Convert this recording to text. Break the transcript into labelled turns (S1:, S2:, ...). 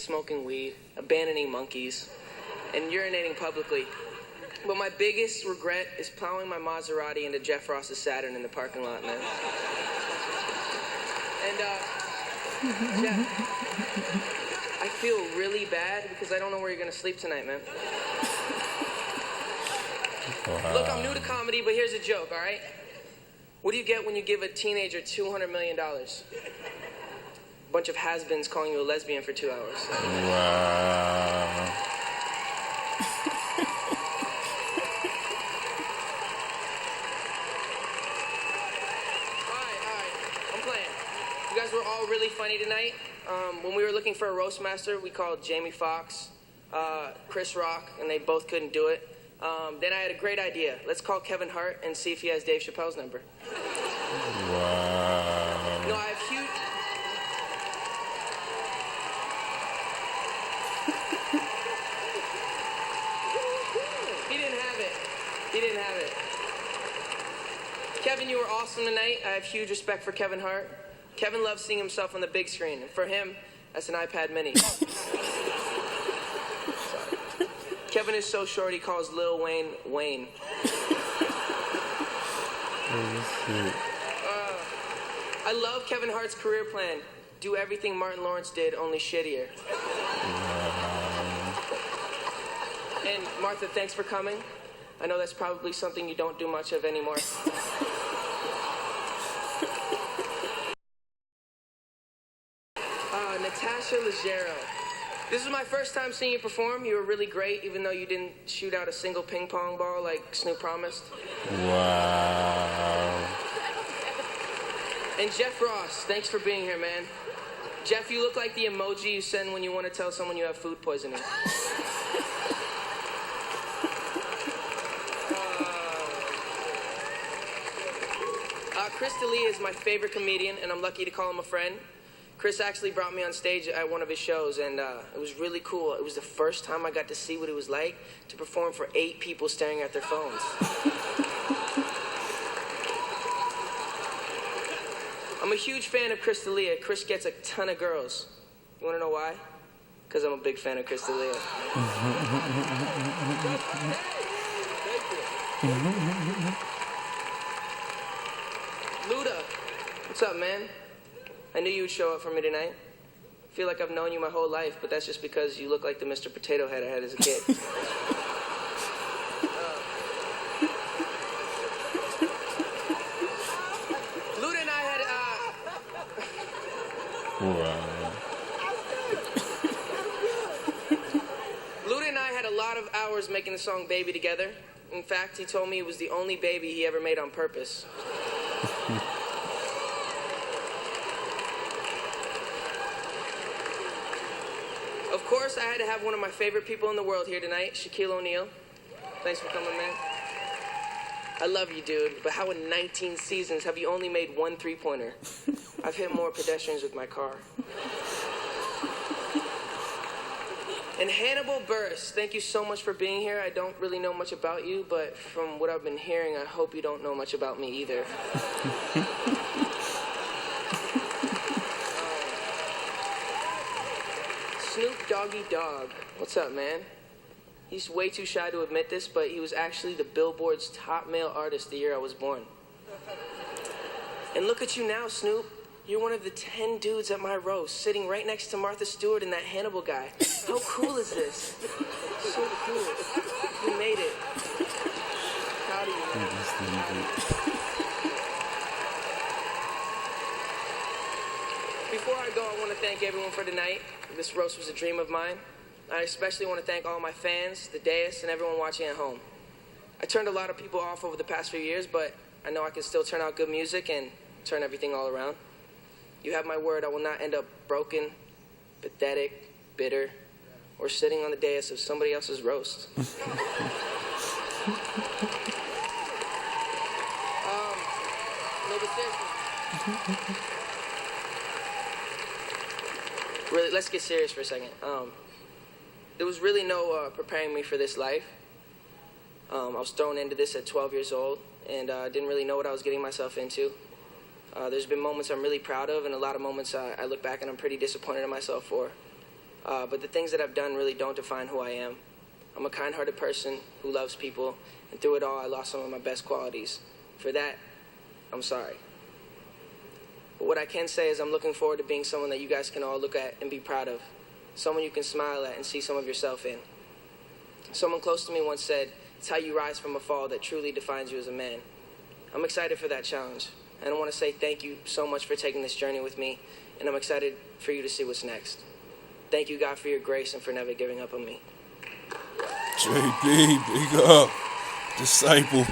S1: smoking weed, abandoning monkeys, and urinating publicly. But my biggest regret is plowing my Maserati into Jeff Ross's Saturn in the parking lot, man. And, Jeff, I feel really bad because I don't know where you're gonna sleep tonight, man.
S2: Wow.
S1: Look, I'm new to comedy, but here's a joke, all right? What do you get when you give a teenager $200 million? A bunch of has-beens calling you a lesbian for 2 hours.
S2: Wow.
S1: You guys were all really funny tonight. When we were looking for a roast master, we called Jamie Foxx, Chris Rock, and they both couldn't do it. Then I had a great idea. Let's call Kevin Hart and see if he has Dave Chappelle's number.
S2: Wow.
S1: No, I have huge... He didn't have it. He didn't have it. Kevin, you were awesome tonight. I have huge respect for Kevin Hart. Kevin loves seeing himself on the big screen, and for him, that's an iPad mini. Kevin is so short, he calls Lil Wayne, Wayne. I love Kevin Hart's career plan. Do everything Martin Lawrence did, only shittier. And Martha, thanks for coming. I know that's probably something you don't do much of anymore. Natasha Leggero. This was my first time seeing you perform. You were really great, even though you didn't shoot out a single ping pong ball like Snoop promised.
S2: Wow.
S1: And Jeff Ross, thanks for being here, man. Jeff, you look like the emoji you send when you want to tell someone you have food poisoning. Chris D'Elia is my favorite comedian, and I'm lucky to call him a friend. Chris actually brought me on stage at one of his shows, and it was really cool. It was the first time I got to see what it was like to perform for 8 people staring at their phones. I'm a huge fan of Chris D'Elia. Chris gets a ton of girls. You want to know why? Because I'm a big fan of Chris D'Elia. Luda, what's up, man? I knew you would show up for me tonight. I feel like I've known you my whole life, but that's just because you look like the Mr. Potato Head I had as a kid. Luda and I had...
S2: Wow.
S1: Luda and I had a lot of hours making the song Baby together. In fact, he told me it was the only baby he ever made on purpose. Of course, I had to have one of my favorite people in the world here tonight, Shaquille O'Neal. Thanks for coming, man. I love you, dude, but how in 19 seasons have you only made 1 3-pointer? I've hit more pedestrians with my car. And Hannibal Buress, thank you so much for being here. I don't really know much about you, but from what I've been hearing, I hope you don't know much about me either. Snoop Doggy Dogg. What's up, man? He's way too shy to admit this, but he was actually the Billboard's top male artist the year I was born. And look at you now, Snoop. You're one of the 10 dudes at my roast, sitting right next to Martha Stewart and that Hannibal guy. How cool is this? So cool. You made it. Proud of you, man. Before I go, I want to thank everyone for tonight. This roast was a dream of mine. I especially want to thank all my fans, the dais, and everyone watching at home. I turned a lot of people off over the past few years, but I know I can still turn out good music and turn everything all around. You have my word, I will not end up broken, pathetic, bitter, or sitting on the dais of somebody else's roast. No, but seriously. Really, let's get serious for a second. There was really no preparing me for this life. I was thrown into this at 12 years old, and I didn't really know what I was getting myself into. There's been moments I'm really proud of, and a lot of moments I look back and I'm pretty disappointed in myself for. But the things that I've done really don't define who I am. I'm a kind-hearted person who loves people, and through it all, I lost some of my best qualities. For that, I'm sorry. But what I can say is I'm looking forward to being someone that you guys can all look at and be proud of. Someone you can smile at and see some of yourself in. Someone close to me once said, it's how you rise from a fall that truly defines you as a man. I'm excited for that challenge. And I want to say thank you so much for taking this journey with me, and I'm excited for you to see what's next. Thank you, God, for your grace and for never giving up on me.
S2: JB, big up. Disciple.